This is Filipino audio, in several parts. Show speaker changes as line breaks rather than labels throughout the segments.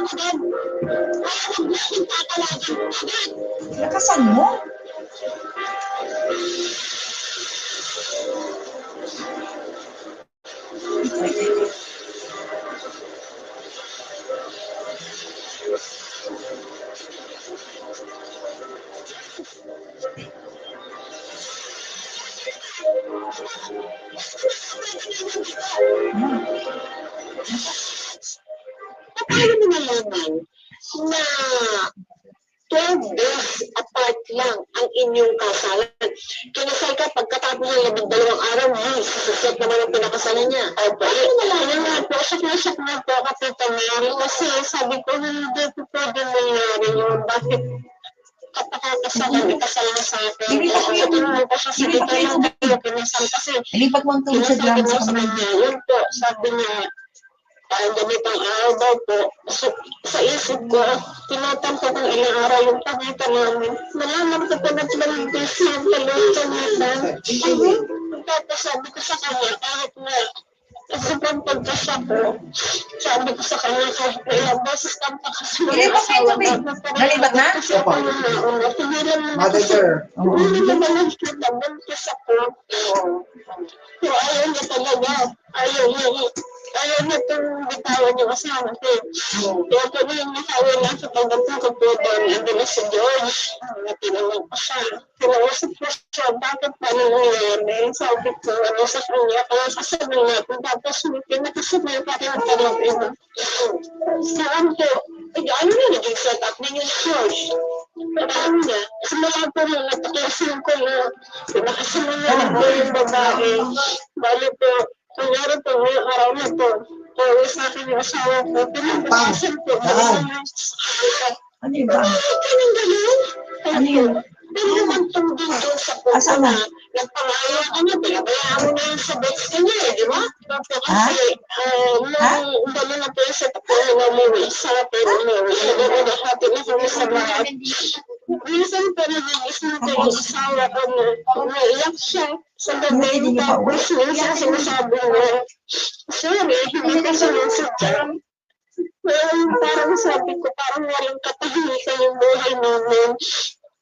agad. Kaya naglaking tatalagan mo agad.
Lakasan mo. Ito.
Paano mo nalaman na 12 days apart lang ang inyong kasalan? Kinasal ka pagkatapos ng 12 araw, susunod naman ang pinakasalan niya. Paano mo nalaman nga po? Siyak na po, Kapita Mary, kasi sabi ko, hindi po pwede nangyari yun. Bakit kapakakasalan, ikasalan sa akin? Ilipat ko siya sa ito yung kayo, kinasal kasi.
Ilipat mo ang tulog sa drum sa
kanya. Yun po, sabi niya, ganitong araw daw po. So, sa isip ko, tinatampo kong ilang araw yung pagitan namin. Malaman ko po na 12 days na pala yung pagitan. Tapos sabi ko sa kanya, kahit na isipang pagkasya ko, sabi ko sa kanya, kahit na ilang beses kang pakasunod.
Nalibat na?
Kasi ako yung nauna. Tigilan mo na kasi. Hindi na balag kita, buntis ako. So, ayaw niya talaga. Ayaw niya itong bitawan yung asawa ko. Kaya po na yung nasawa na sa pagdating ko po doon, hindi na si George. Tinawag ko siya. Tinausap ko siya, bakit pa nangyayari? Sabi ko, ano sa kanya, kaya sasabihin natin. Tapos may pinakasabay pa rin ang tanong. Saan po? Ano na naging set up ninyo ni George? Parang niya, simula po rin, nataklasin ko na pinakasimula na po yung babae. Bali po, kunyari po, ngayong araw na po, pauwi sa akin yung asawa ko, pinagpasasin po.
Ano yun ba?
Anong gano'n?
Ano yun?
Pero naman tungkol doon sa po na nagpangaya ka na, pinabayaan mo na yung sa bets niya, di ba? Kasi, nung gano'n na po yung set up ko na umuwi, sa atin umuwi, hindi ko nakati na kami sa lahat. Minsan po nagigis na po yung asawa ko na naiyak siya sa gabi, tapos minsan sinasabi niya, sorry, hindi ka sinasadya. Parang sabi ko, parang walang katahimikan yung buhay namin.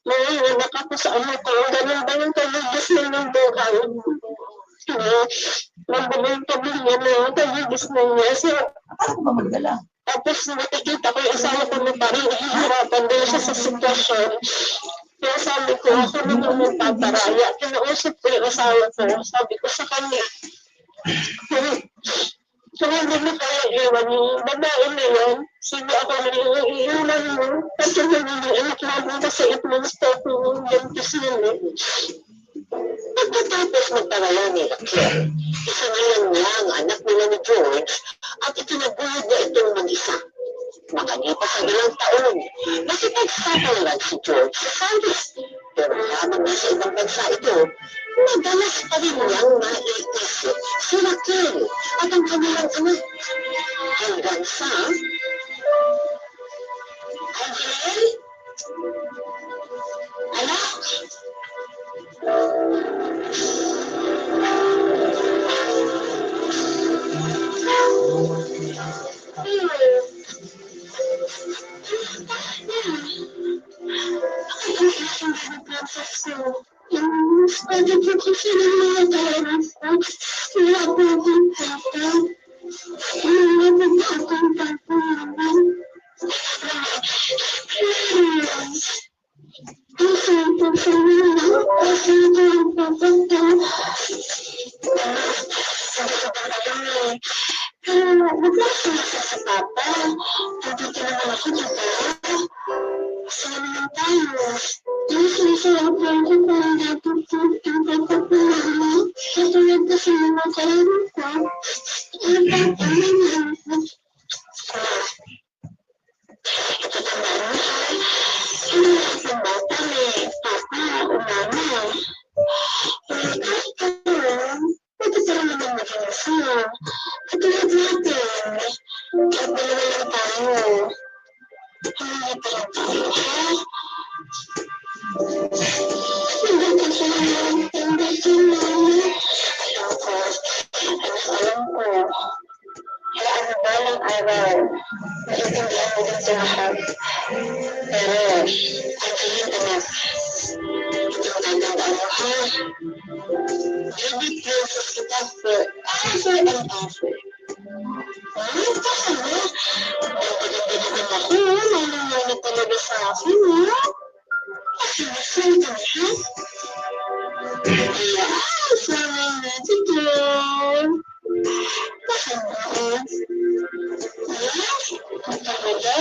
Nanginak ako sa ano ko, ganun ba yung kagigis na yung buhay? Mabuling pamilya na yung kagigis na niya. So,
paano ba magdala?
tapos nakikita ko yung asawa ko na parang hihirapan din siya sa sitwasyon. Kaya sabi ko, ako naman magpaparaya. Kinausap ko yung asawa ko. Sabi ko sa kanya, kung hindi mo kaya iwan yung babae na yun, sige ako na iiwan mo. Kasi hindi anak natin kasi 8 months po kung gantos yun. Pagkatapos magpangalaw nila, Claire, isa ngayon niya ang anak nila ni George at itinaguyod na itong mag-isa. Makalipas ang ilang taon, nakipagsapalan si George sa Paris. Pero habang nasa ibang bansa ito, madalas pa rin niyang naiisip si Raquel at ang kanilang anak. Hanggang sa... Angel? Anak? Pwede po kasi ng mga parents ko, wala po akong papa. Wala po akong papa naman. Kasi po sa mga, kasi po ang papa ko. Pero naglasin siya sa papa. Pagkita naman ako na tayo. Sana naman tayo. Masasarap lang ko kung dapat po ang pagpapahala. Katulad kasi mga kailan ko. Ang pagpapahala. Ito naman, ang bata may papa o mama. Kahit karoon, pwede pa rin naman maging masaya. Katulad natin, kahit dalawa lang tayo. Hindi pa lang tayo, ha? Hindi ko lang, hindi ko lang. Alam ko. Kaya ano ba ng araw? Magiging ang nagtrahan. Pero, ang tingin anak, magandang ha. Baby princess kita for ever and ever. Ay, kasi mo. Ang ako, nangyayari talaga sa akin, ha? Kasi masaya ka, ha? Yes, I'm ready to. Kasi mo, yes, ang talaga.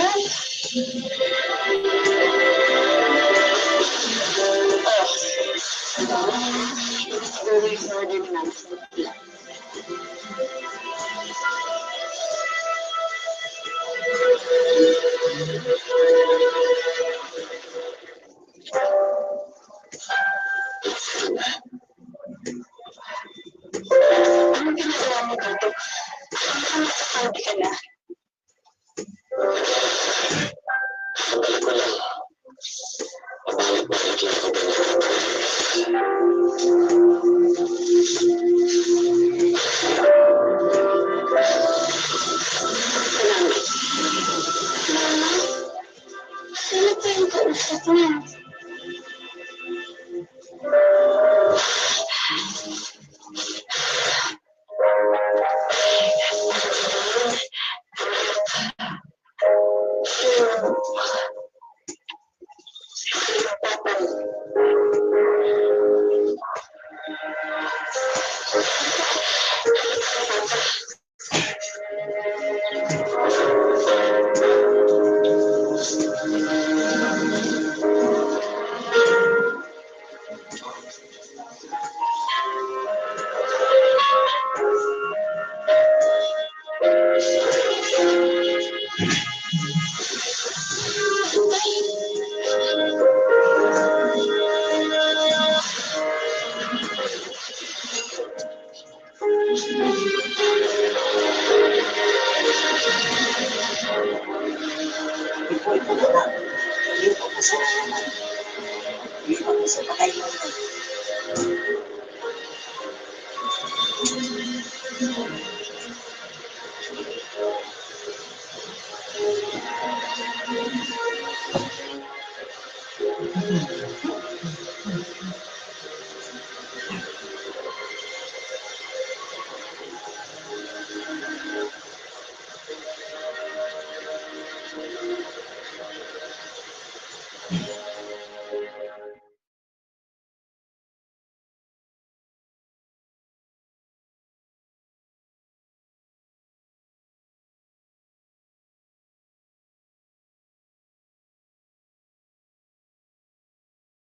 It's very hard and nice. Anong ginagawa mo dito? Saan ka nakasabi ka na? Pabalik ko lang. Pabalik lang ako. Salamat. Mama, sino pa yung kausap niya?
Ipo na lang. Ipo na sa Ipo na sa patay mo.